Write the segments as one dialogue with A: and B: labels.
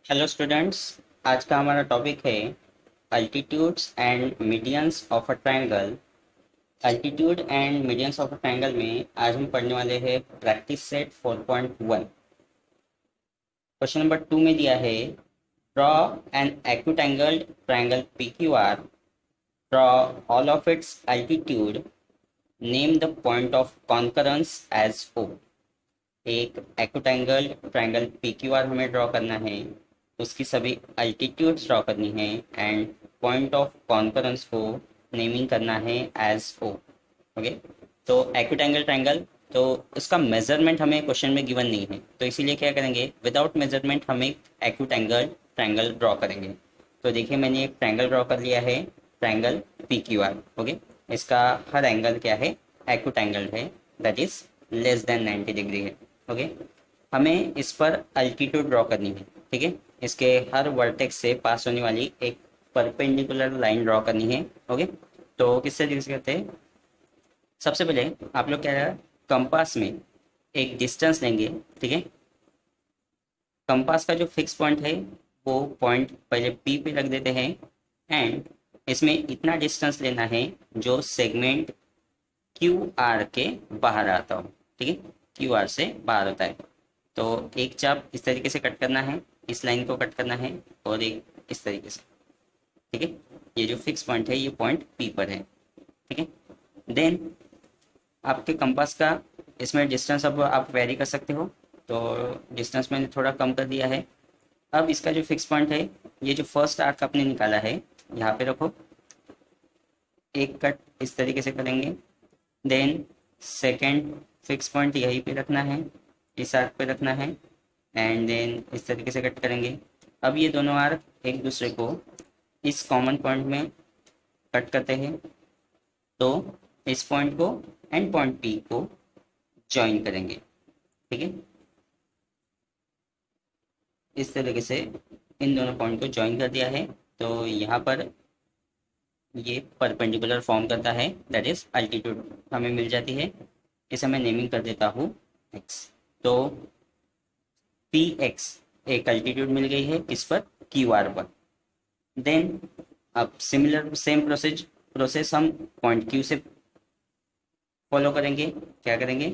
A: Hello students. आज का हमारा टॉपिक है altitudes and medians of a triangle. Altitude and medians of a triangle में आज हम पढ़ने वाले हैं प्रैक्टिस सेट 4.1। क्वेश्चन नंबर 2 में दिया है draw an acute angled triangle P Q R, draw all of its altitude, name the point of concurrence as O. एक acute angle triangle P Q R हमें ड्रॉ करना है, उसकी सभी अल्टीट्यूड्स ड्रॉ करनी है एंड पॉइंट ऑफ कॉन्करेंस को naming करना है एज ओ। ओके, तो एक्यूटेंगल ट्रायंगल, तो उसका मेजरमेंट हमें क्वेश्चन में गिवन नहीं है, तो इसीलिए क्या करेंगे, विदाउट मेजरमेंट हम एक एक्यूटेंगल ट्रायंगल ड्रॉ करेंगे। तो देखिए मैंने एक ट्रायंगल ड्रॉ कर लिया है, triangle P Q are. Okay, इसका हर एंगल क्या है, एक्यूटेंगल है, that is less than 90 degree है। ओके, हमें इस पर अल्टीट्यूड ड्रॉ करनी है। ठीक है, इसके हर वर्टेक्स से पास होने वाली एक परपेंडिकुलर लाइन ड्रॉ करनी है। ओके, तो किस तरीके से करते हैं, सबसे पहले आप लोग क्या है, कंपास में एक डिस्टेंस लेंगे। ठीक है, कंपास का जो फिक्स पॉइंट है वो पॉइंट पहले पी पे रख देते हैं एंड इसमें इतना डिस्टेंस लेना है जो सेगमेंट क्यू आर के बाहर आता हो। ठीक है, क्यू आर से बाहर होता है, तो एक चाप इस तरीके से कट करना है, इस लाइन को कट करना है और एक इस तरीके से। ठीक है, ये जो फिक्स पॉइंट है ये पॉइंट पी पर है। ठीक है, देन आपके कंपास का इसमें डिस्टेंस अब आप वेरी कर सकते हो, तो डिस्टेंस मैंने थोड़ा कम कर दिया है। अब इसका जो फिक्स पॉइंट है, ये जो फर्स्ट आर्क आपने निकाला है यहाँ पे रखो, एक कट इस तरीके से करेंगे। देन सेकेंड फिक्स पॉइंट यहीं पे रखना है, इस आर्क पे रखना है एंड देन इस तरीके से कट करेंगे। अब ये दोनों आर्क एक दूसरे को इस कॉमन पॉइंट में कट करते हैं, तो इस पॉइंट को एंड पॉइंट पी को ज्वाइन करेंगे। ठीक है, इस तरीके से इन दोनों पॉइंट को ज्वाइन कर दिया है, तो यहाँ पर ये परपेंडिकुलर फॉर्म करता है, दैट इज अल्टीट्यूड हमें मिल जाती है। इसे मैं नेमिंग कर देता हूँ एक्स। तो पी एक्स एक अल्टीट्यूड मिल गई है इस पर, क्यू आर पर। देन अब सिमिलर सेम प्रोसेस हम पॉइंट क्यू से फॉलो करेंगे। क्या करेंगे,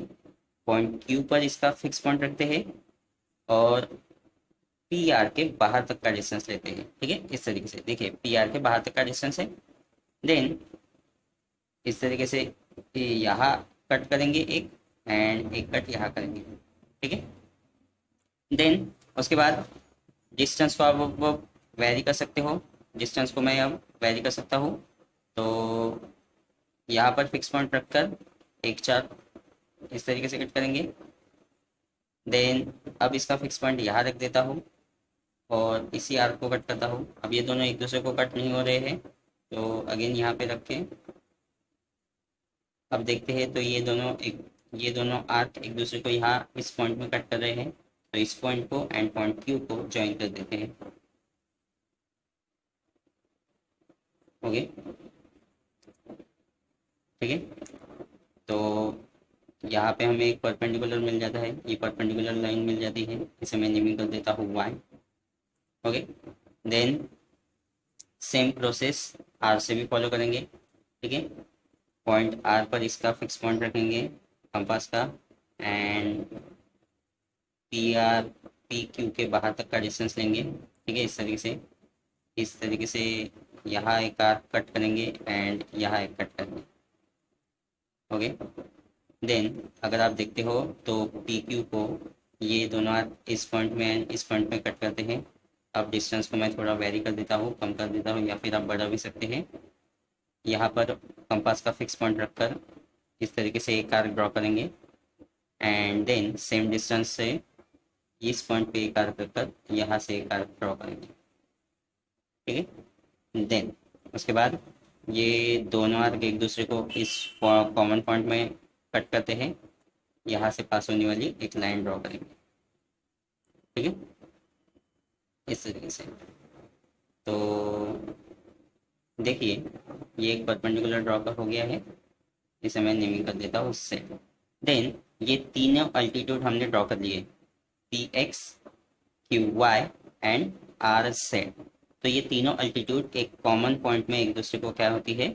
A: पॉइंट क्यू पर इसका फिक्स पॉइंट रखते हैं और पी आर के बाहर तक का डिस्टेंस लेते हैं। ठीक है, इस तरीके से देखिए पी आर के बाहर तक का डिस्टेंस है। देन इस तरीके से यहाँ कट करेंगे एक एंड एक कट यहाँ करेंगे। ठीक है, देन उसके बाद डिस्टेंस को आप वेरी कर सकते हो, डिस्टेंस को मैं अब वेरी कर सकता हूँ। तो यहाँ पर फिक्स पॉइंट रखकर एक चार इस तरीके से कट करेंगे। देन अब इसका फिक्स पॉइंट यहाँ रख देता हूँ और इसी आर्क को कट करता हूँ। अब ये दोनों एक दूसरे को कट नहीं हो रहे हैं, तो अगेन यहाँ पे रख के अब देखते हैं, तो ये दोनों आर्क एक दूसरे को यहाँ इस पॉइंट में कट कर रहे हैं, तो इस पॉइंट को एंड पॉइंट क्यू को ज्वाइन कर देते हैं। ओके, ठीक है, तो यहाँ पे हमें एक परपेंडिकुलर मिल जाता है, ये परपेंडिकुलर लाइन मिल जाती है, इसे मैं नेमिंग कर देता हूँ Y. Okay, then same process R से भी फॉलो करेंगे। ठीक है, पॉइंट आर पर इसका फिक्स पॉइंट रखेंगे कंपास का and P R P Q के बाहर तक का डिस्टेंस लेंगे। ठीक है, इस तरीके से यहाँ एक आर्क कट करेंगे एंड यहाँ एक कट करेंगे। ओके, देन अगर आप देखते हो तो पी क्यू को ये दोनों आर्क इस पॉइंट में एंड इस पॉइंट में कट करते हैं। अब डिस्टेंस को मैं थोड़ा वेरी कर देता हूँ, कम कर देता हूँ या फिर आप बढ़ा भी सकते हैं। यहाँ पर कंपास का फिक्स पॉइंट रखकर इस तरीके से एक आर्क ड्रॉ करेंगे एंड देन सेम डिस्टेंस से इस पॉइंट पे एक आर्क रखकर यहाँ से एक आर्क ड्रॉ करेंगे। ठीक है, देन उसके बाद ये दोनों आर्क एक दूसरे को इस कॉमन पॉइंट में कट करते हैं, यहाँ से पास होने वाली एक लाइन ड्रॉ करेंगे। ठीक है, इस तरीके से। तो देखिए ये एक परपेंडिकुलर ड्रॉ का हो गया है, इसे मैं नेमिंग कर देता हूँ उससे। देन ये तीनों अल्टीट्यूड हमने ड्रॉ कर लिए, P X, Q Y and R सेड। तो ये तीनों अल्टीट्यूड एक कॉमन पॉइंट में एक दूसरे को क्या होती है,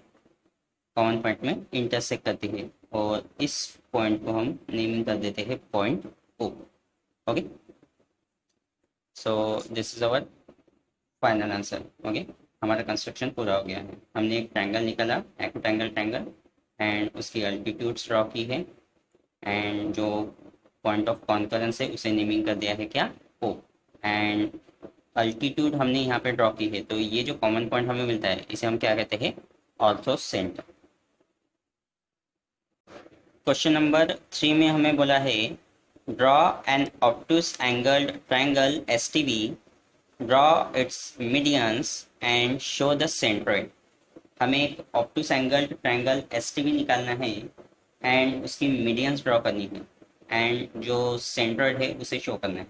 A: कॉमन पॉइंट में इंटरसेक्ट करती है, और इस पॉइंट को हम नेमिंग कर देते हैं point O. Okay, so this is our final answer. Okay, हमारा कंस्ट्रक्शन पूरा हो गया है। हमने एक ट्रायंगल निकाला, एक्वाट्रायंगल ट्रायंगल, एंड उसकी अल्टीट्यूड्स ड्रॉ की है, एंड जो पॉइंट ऑफ कॉन्करेंस है उसे नेमिंग कर दिया है क्या, ओ। एंड अल्टीट्यूड हमने यहाँ पे ड्रॉ की है, तो ये जो कॉमन पॉइंट हमें मिलता है इसे हम क्या कहते हैं, ऑर्थो सेंटर। क्वेश्चन नंबर 3 में हमें बोला है draw an obtuse angled triangle S T B, draw its medians and show the centroid. हमें एक obtuse angled triangle S T B निकालना है एंड उसकी मीडियंस ड्रॉ करनी है, एंड जो सेंट्रोइड है उसे शो करना है।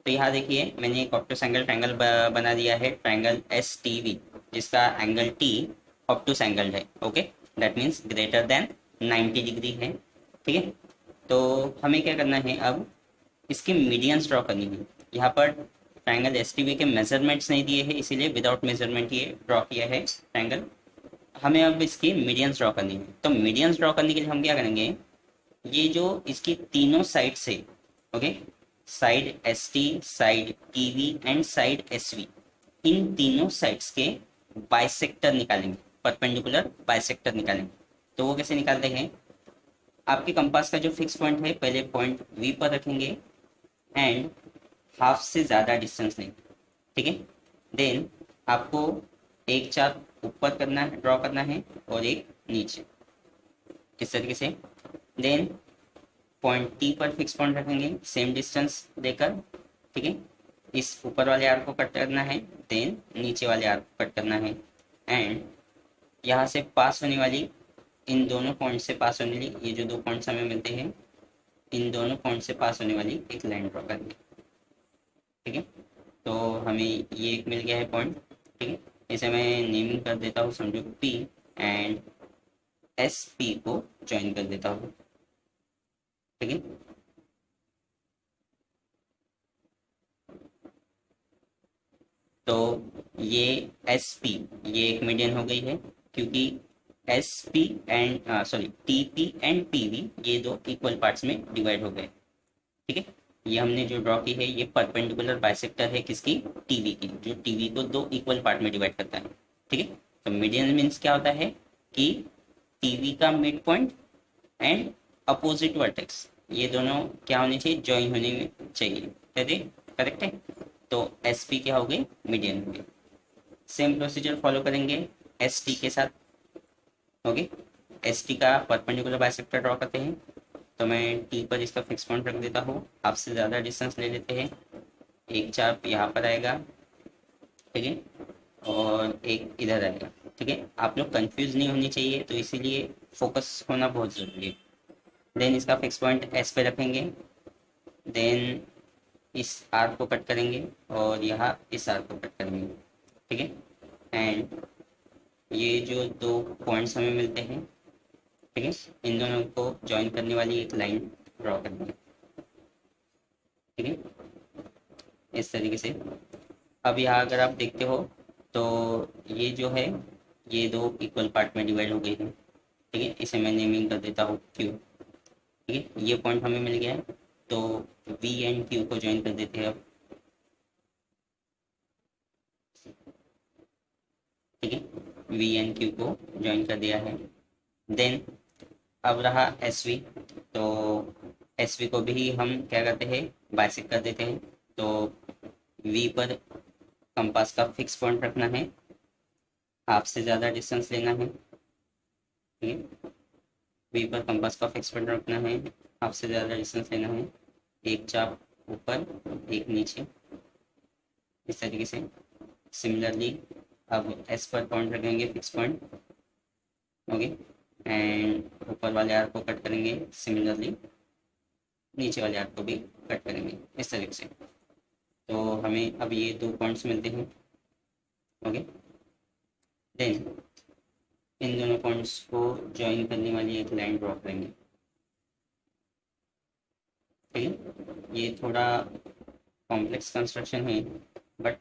A: तो यहाँ देखिए मैंने एक ऑब्टूस एंगल ट्रायंगल बना दिया है, ट्रायंगल एस टी वी, जिसका एंगल टी ऑब्टूस एंगल है। Okay, that means greater than 90 degree है। ठीक है, तो हमें क्या करना है, अब इसकी मीडियंस ड्रॉ करनी है। यहाँ पर ट्रायंगल एस टी वी के मेजरमेंट्स नहीं दिए हैं, इसीलिए विदाउट मेजरमेंट ये ड्रॉ किया है ट्रायंगल। हमें अब इसकी मीडियंस ड्रॉ करनी है, तो मीडियंस ड्रॉ करने के लिए हम क्या करेंगे, ये जो इसकी तीनों साइड से, okay, side S T, side T V and side S V, इन तीनों साइड्स के बाइसेक्टर निकालेंगे, परपेंडिकुलर बाइसेक्टर निकालेंगे। तो वो कैसे निकालते हैं, आपके कंपास का जो फिक्स पॉइंट है पहले पॉइंट वी पर रखेंगे एंड हाफ से ज़्यादा डिस्टेंस लेंगे। ठीक है, देन आपको एक चाप ऊपर करना है, ड्रॉ करना है, और एक नीचे, इस तरीके से। देन पॉइंट टी पर फिक्स पॉइंट रखेंगे सेम डिस्टेंस देकर। ठीक है, इस ऊपर वाले आर्क को कट करना है, देन नीचे वाले आर्क को कट करना है, एंड यहाँ से पास होने वाली, इन दोनों पॉइंट से पास होने वाली, ये जो दो पॉइंट्स हमें मिलते हैं, इन दोनों पॉइंट से पास होने वाली एक लाइन ड्रॉ करनी है। ठीक है, तो हमें ये एक मिल गया है पॉइंट। ठीक है, इसे मैं नेमिंग कर देता हूँ, समझो पी, एंड एस पी को ज्वाइन कर देता हूँ। ठीक है, तो ये एस पी, ये एक मीडियन हो गई है, क्योंकि S P and sorry T P and P V ये दो इक्वल पार्ट्स में डिवाइड हो गए। ठीक है, ये हमने जो ड्रॉ की है ये परपेंडिकुलर बाइसेक्टर है किसकी, टीवी की, जो टीवी को दो इक्वल पार्ट में डिवाइड करता है। ठीक है, तो मीडियन मीन्स क्या होता है कि टीवी का mid point and opposite vertex, ये दोनों क्या होने चाहिए, ज्वाइन होने चाहिए। करेक्ट है, तो एस पी क्या हो गई, मीडियन हो गई। सेम प्रोसीजर फॉलो करेंगे एस टी के साथ। ओके, एस टी का परपेंडिकुलर बाइसेक्टर ड्रॉ करते हैं, तो मैं टी पर इसका फिक्स पॉइंट रख देता हूँ, आपसे ज़्यादा डिस्टेंस ले लेते हैं, एक चाप यहाँ पर आएगा। ठीक है, और एक इधर आएगा। ठीक है, आप लोग कंफ्यूज नहीं होनी चाहिए, तो इसीलिए फोकस होना बहुत ज़रूरी है। देन इसका फिक्स पॉइंट एस पे रखेंगे, देन इस आर्क को कट करेंगे, और यहाँ इस आर्क को कट करेंगे। ठीक है, एंड ये जो दो पॉइंट्स हमें मिलते हैं, ठीक है, इन दोनों को ज्वाइन करने वाली एक लाइन ड्रॉ करनी है। ठीक है, इस तरीके से। अब यहाँ अगर आप देखते हो तो ये जो है ये दो इक्वल पार्ट में डिवाइड हो गई है। ठीक है, इसे मैं नेमिंग कर देता हूँ क्यू। ठीक है, ये पॉइंट हमें मिल गया है, तो वी एंड क्यू को ज्वाइन कर देते हैं अब। ठीक है, वी एंड क्यू को ज्वाइन कर दिया है। देन अब रहा एस वी, तो एस वी को भी हम क्या करते हैं, बाइसेक्ट कर देते हैं। तो वी पर कंपास का फिक्स पॉइंट रखना है, हाफ से ज़्यादा डिस्टेंस लेना है। ठीक है, वी पर कंपास का फिक्स पॉइंट रखना है, हाफ से ज़्यादा डिस्टेंस लेना है, एक चाप ऊपर, एक नीचे, इस तरीके से। सिमिलरली अब एस पर पॉइंट रखेंगे फिक्स पॉइंट। ओके, एंड ऊपर वाले आर्क को कट करेंगे, सिमिलरली नीचे वाले आर्क को भी कट करेंगे, इस तरीके से। तो हमें अब ये दो पॉइंट्स मिलते हैं। ओके, देन इन दोनों पॉइंट्स को ज्वाइन करने वाली एक लाइन ड्रॉ करेंगे। ठीक है, ये थोड़ा कॉम्प्लेक्स कंस्ट्रक्शन है, बट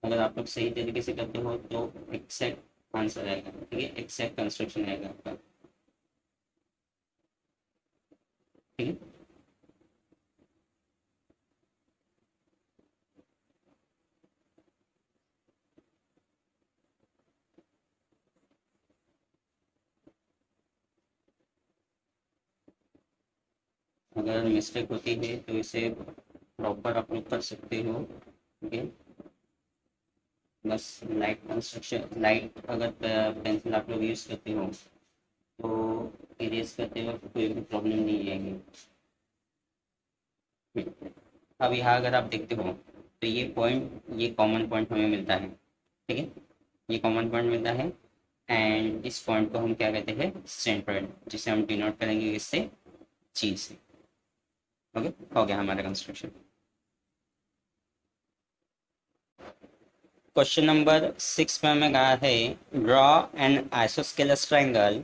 A: अगर आप लोग सही तरीके से करते हो तो एक्सैक्ट आंसर आएगा, ठीक है, एक्सैक्ट कंस्ट्रक्शन आएगा आपका, ठीक है। अगर मिस्टेक होती है तो इसे प्रॉपर आप लोग कर सकते हो, ठीक है। बस लाइट कंस्ट्रक्शन, लाइट अगर पेंसिल आप लोग यूज़ करते हो तो इरेज करते वक्त कोई भी प्रॉब्लम नहीं आएगी। अब यहाँ अगर आप देखते हो तो ये पॉइंट, ये कॉमन पॉइंट हमें मिलता है, ठीक है, ये कॉमन पॉइंट मिलता है। एंड इस पॉइंट को हम क्या कहते हैं, सेंटर, जिसे हम डिनोट करेंगे इससे, चीज से। ओके, हो गया हमारा कंस्ट्रक्शन। क्वेश्चन नंबर 6 में हमें कहा है, draw N isosceles triangle,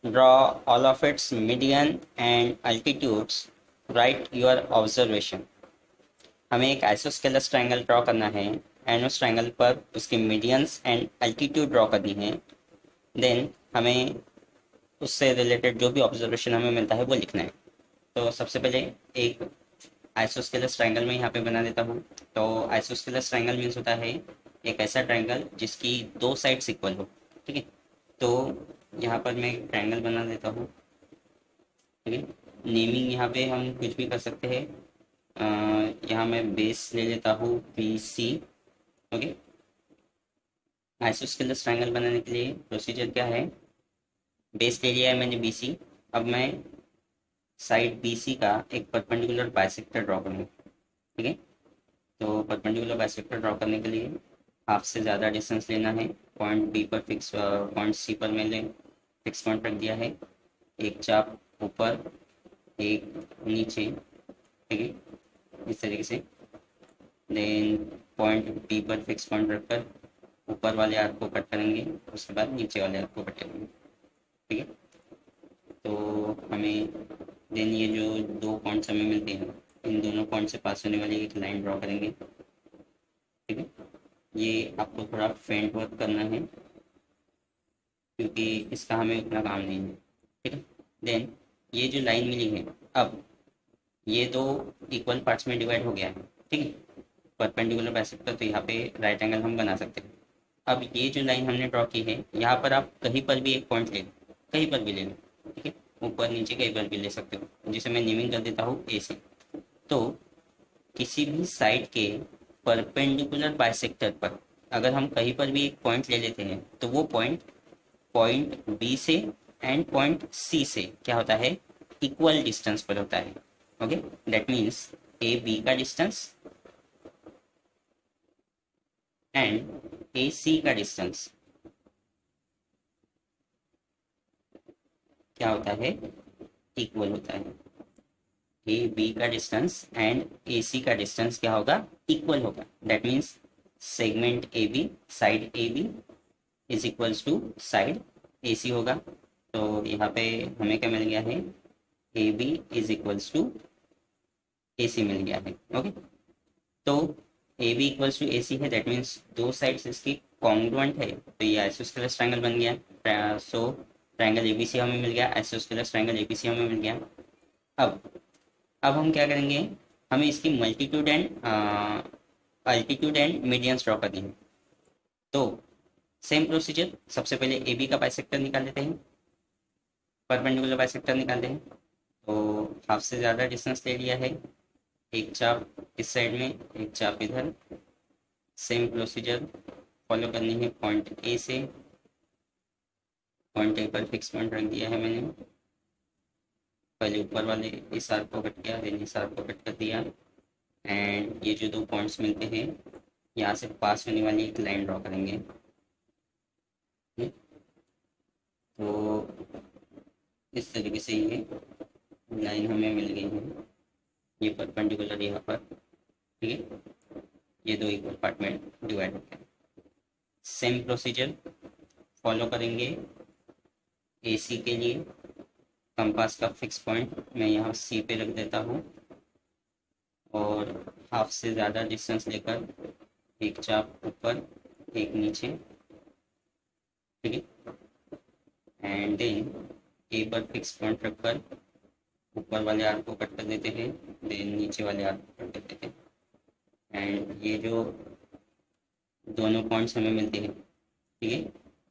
A: draw all of it's median and altitudes, right your observation. हमें एक आइसोस्केलस ट्रायंगल ड्रॉ करना है एंड उस ट्रायंगल पर उसके मीडियंस एंड अल्टीट्यूड ड्रॉ करनी है। देन हमें उससे रिलेटेड जो भी ऑब्जर्वेशन हमें मिलता है वो लिखना है। तो सबसे पहले एक आइसोस्केलस ट्रायंगल में यहाँ पे बना देता हूँ। तो आइसोस्केलस ट्रायंगल मीन्स होता है एक ऐसा ट्रायंगल जिसकी दो साइड्स इक्वल हो, ठीक है। तो यहाँ पर मैं एक ट्रायंगल बना देता हूँ, ठीक है। नेमिंग यहाँ पे हम कुछ भी कर सकते हैं। यहाँ मैं बेस ले लेता हूँ BC, ओके। आइसोस्केलस ट्रायंगल बनाने के लिए प्रोसीजर क्या है, बेस ले लिया है मैंने BC। अब मैं साइड BC का एक परपेंडिकुलर बाइसेक्टर ड्रॉ करूँगा, ठीक है। तो परपेंडिकुलर बाइसेक्टर ड्रॉ करने के लिए हाफ से ज़्यादा डिस्टेंस लेना है। पॉइंट बी पर फिक्स, पॉइंट सी पर मैंने फिक्स पॉइंट रख दिया है। एक चाप ऊपर, एक नीचे, ठीक है, इस तरीके से। देन पॉइंट बी पर फिक्स पॉइंट रखकर ऊपर वाले आर्क को कट करेंगे, उसके बाद नीचे वाले आर्क को कट करेंगे, ठीक है। तो हमें देन ये जो दो पॉइंट्स हमें मिलते हैं, इन दोनों पॉइंट से पास होने वाली एक लाइन ड्रॉ करेंगे, ठीक है। ये आपको थोड़ा फेंट वर्क करना है क्योंकि इसका हमें उतना काम नहीं है, ठीक है। देन ये जो लाइन मिली है, अब ये दो इक्वल पार्ट्स में डिवाइड हो गया है, ठीक है। परपेंडिकुलर बाइसेक्टर, तो यहाँ पे राइट एंगल हम बना सकते हैं। अब ये जो लाइन हमने ड्रॉ की है, यहाँ पर आप कहीं पर भी एक पॉइंट ले लो, कहीं पर भी ले लो, ठीक है, ऊपर नीचे कहीं पर भी ले सकते हो, जिसे मैं नेमिंग कर देता हूँ A से। तो किसी भी साइड के परपेंडिकुलर बाइसेक्टर पर अगर हम कहीं पर भी एक पॉइंट ले लेते हैं तो वो पॉइंट पॉइंट बी से एंड पॉइंट सी से क्या होता है, इक्वल डिस्टेंस पर होता है, okay. That means A B का डिस्टेंस एंड ए सी का डिस्टेंस क्या होता है, इक्वल होता है। ए बी का डिस्टेंस एंड ए सी का डिस्टेंस क्या होगा, इक्वल होगा। That means segment A B, side A B is equals to side A C होगा। तो यहाँ पे हमें क्या मिल गया है, A B is equals to A C मिल गया है, ओके। तो A B equals to A C है, दैट मीन्स दो साइड्स इसकी कॉन्ग्रुएंट है, तो ये आइसोस्केलस ट्रायंगल बन गया। सो ट्रायंगल ए बी सी हमें मिल गया, isosceles triangle A B C हमें मिल गया। अब अब हम क्या करेंगे, हमें इसकी multitude and altitude and medians draw करनी है। तो सेम प्रोसीजर, सबसे पहले ए बी का बाइसेक्टर निकाल लेते हैं, परपेंडिकुलर बाइसेक्टर निकालते हैं। तो हाफ से ज़्यादा डिस्टेंस ले लिया है, एक चाप इस साइड में, एक चाप इधर। सेम प्रोसीजर फॉलो करनी है पॉइंट ए से। पॉइंट ए पर फिक्स पॉइंट रख दिया है मैंने, पहले ऊपर वाले इस आर्क को कट किया, देन इस आर्क को कट कर दिया। एंड ये जो दो पॉइंट्स मिलते हैं, यहाँ से पास होने वाली एक लाइन ड्रॉ करेंगे, तो इस तरीके से ये लाइन हमें मिल गई है, ये परपेंडिकुलर यहाँ पर, ठीक है। ये दो इक्वल पार्ट में डिवाइड होते हैं। सेम प्रोसीजर फॉलो करेंगे ए सी के लिए। कंपास का फिक्स पॉइंट मैं यहाँ सी पे रख देता हूँ और हाफ से ज़्यादा डिस्टेंस लेकर एक चाप ऊपर एक नीचे, ठीक है। एंड देन ए पर फिक्स पॉइंट रखकर ऊपर वाले आर्क को कट कर देते हैं, देन नीचे वाले आर्क को कट कर देते हैं, एंड ये जो दोनों पॉइंट्स हमें मिलते हैं, ठीक है,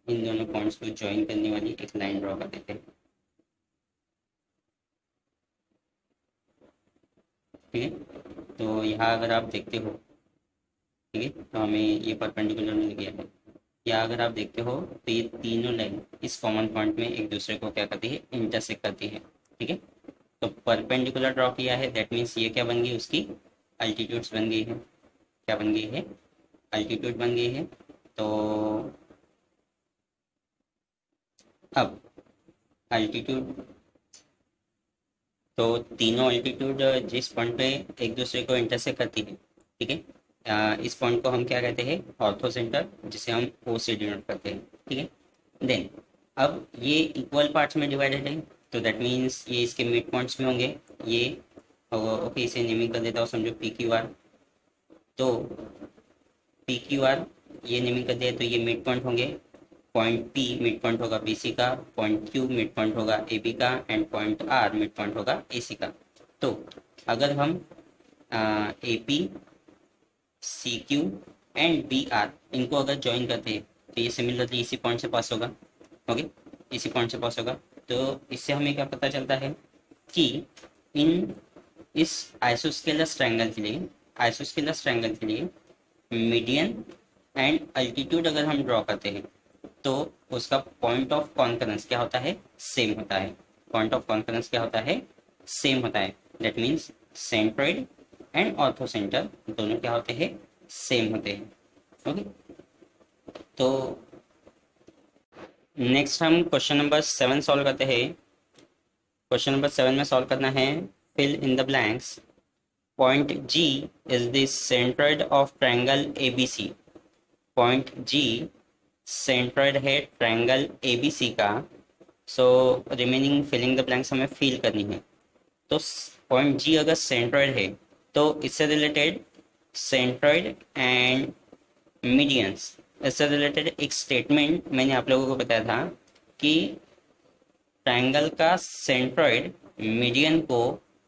A: इन दोनों पॉइंट्स को ज्वाइन करने वाली एक लाइन ड्रॉ कर देते हैं, ठीक है। तो यहाँ अगर आप देखते हो, ठीक है, तो हमें ये परपेंडिकुलर मिल गया है। या अगर आप देखते हो तो ये तीनों लाइन इस कॉमन पॉइंट में एक दूसरे को क्या करती है, इंटरसेक्ट करती है, ठीक है। तो परपेंडिकुलर ड्रॉ किया है, दैट मीन्स ये क्या बन गई, उसकी अल्टीट्यूड्स बन गई है। क्या बन गई है, अल्टीट्यूड बन गई है। तो अब अल्टीट्यूड, तो तीनों अल्टीट्यूड जिस पॉइंट पे एक दूसरे को इंटरसेक्ट करती है, ठीक है, इस पॉइंट को हम क्या कहते हैं, ऑर्थो सेंटर, जिसे हम ओ से डिनोट करते हैं, ठीक है। देन अब ये इक्वल पार्ट्स में डिवाइडेड है, तो दैट मीन्स ये इसके मिड पॉइंट्स में होंगे। ये ओके, इसे नेमिंग कर देता हूँ, समझो पी क्यू आर। तो पी क्यू आर ये नेमिंग कर दिया, तो ये मिड पॉइंट होंगे। पॉइंट पी मिड पॉइंट होगा बी सी का, पॉइंट क्यू मिड पॉइंट होगा ए बी का, and point R mid point होगा ए सी का। तो अगर हम A P C Q and B R इनको अगर ज्वाइन करते हैं, तो ये सिमिलरली इसी पॉइंट से पास होगा, ओके, इसी पॉइंट से पास होगा। तो इससे हमें क्या पता चलता है कि इन इस आइसोस्केलस ट्रायंगल के लिए, आइसोस्केलस ट्रायंगल के लिए मीडियन एंड अल्टीट्यूड अगर हम ड्रॉ करते हैं, तो उसका पॉइंट ऑफ कॉन्करेंस क्या होता है, सेम होता है। पॉइंट ऑफ कॉन्करेंस क्या होता है, सेम होता है। That means centroid and ortho centre दोनों क्या होते हैं, सेम होते हैं, ओके। तो नेक्स्ट हम क्वेश्चन नंबर 7 सॉल्व करते हैं। क्वेश्चन नंबर 7 में सॉल्व करना है, fill in the blanks. Point G is the centroid of triangle ABC. Point G centroid है ट्रायंगल एबीसी का। So remaining filling the blanks हमें फिल करनी है। तो पॉइंट जी अगर सेंट्रोइड है, तो इससे रिलेटेड सेंट्रोइड एंड मीडियंस, इससे रिलेटेड एक स्टेटमेंट मैंने आप लोगों को बताया था कि ट्रायंगल का सेंट्रोइड मीडियन को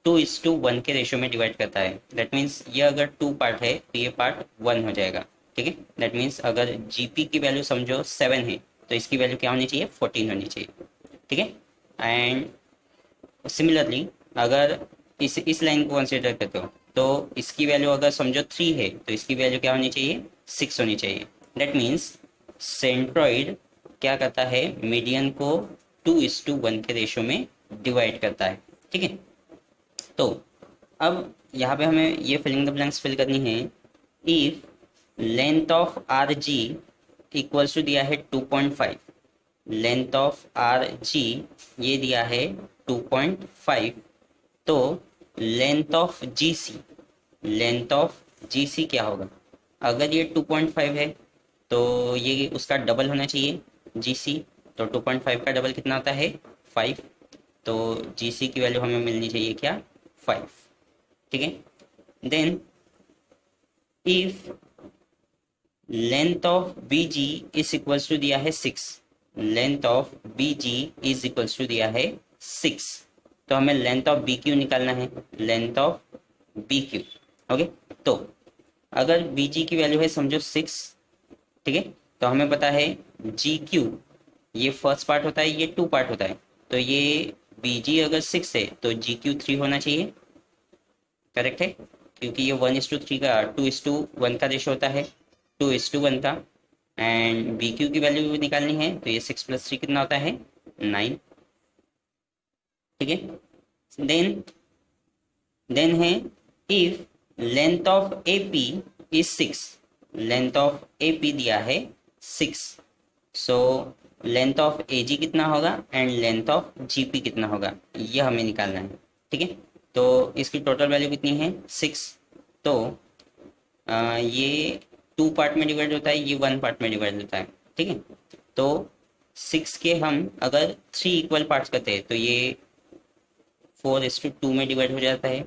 A: 2:1 के रेशियो में डिवाइड करता है। दैट मीन्स ये अगर 2 पार्ट है तो ये पार्ट 1 हो जाएगा, ठीक है। दैट मीन्स अगर जीपी की वैल्यू समझो 7 है, तो इसकी वैल्यू क्या होनी चाहिए, 14 होनी चाहिए, ठीक है। एंड सिमिलरली अगर इस लाइन को कंसिडर करते हो, तो इसकी वैल्यू अगर समझो 3 है, तो इसकी वैल्यू क्या होनी चाहिए, 6 होनी चाहिए। दैट मीन्स सेंट्रोइड क्या करता है, मीडियन को 2:1 के रेशियो में डिवाइड करता है, ठीक है। तो अब यहाँ पे हमें ये फिलिंग द ब्लैंक्स फिल करनी है। If length of R G equals to दिया है 2.5, लेंथ ऑफ आर जी ये दिया है 2.5, तो length of G C, length of G C क्या होगा, अगर ये 2.5 है तो ये उसका डबल होना चाहिए जी सी। तो 2.5 का डबल कितना होता है, 5। तो जी सी की वैल्यू हमें मिलनी चाहिए क्या, 5, ठीक है। Then if length of B G is equals to दिया है 6, length of B G is equals to दिया है 6, तो हमें लेंथ ऑफ बी क्यू निकालना है, length of B Q, okay. तो अगर बी जी की वैल्यू है समझो 6, ठीक है, तो हमें पता है जी क्यू ये फर्स्ट पार्ट होता है, ये 2 पार्ट होता है, तो ये बी जी अगर 6 है तो जी क्यू 3 होना चाहिए, करेक्ट है, क्योंकि ये 1:3 का 2:1 का रेशो होता है, 2:1 का। एंड बी क्यू की वैल्यू निकालनी है, तो ये 6 + 3 कितना होता है, 9, ठीक है। देन है if length of A P is 6, length of A P दिया है 6, सो लेंथ ऑफ ए जी कितना होगा and length of G P कितना होगा, ये हमें निकालना है, ठीक है। तो इसकी टोटल वैल्यू कितनी है, 6। तो ये 2 पार्ट में डिवाइड होता है, ये 1 पार्ट में डिवाइड होता है, ठीक है। तो 6 के हम अगर 3 इक्वल पार्ट्स करते हैं, तो ये 4:2 में डिवाइड हो जाता है,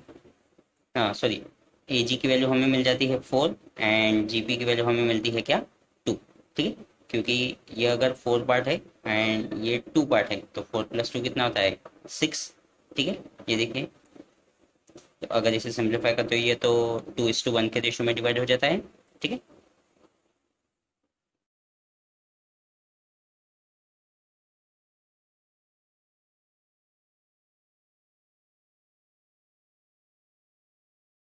A: हाँ सॉरी, ए जी की वैल्यू हमें मिल जाती है 4 एंड जी पी की वैल्यू हमें मिलती है क्या, 2। ठीक है, क्योंकि ये अगर 4 पार्ट है एंड ये 2 पार्ट है तो 4 + 2 कितना होता है, 6। ठीक है, ये देखिए, तो अगर इसे सिंप्लीफाई करते हो ये तो 2:1 के रेशो में डिवाइड हो जाता है। ठीक है,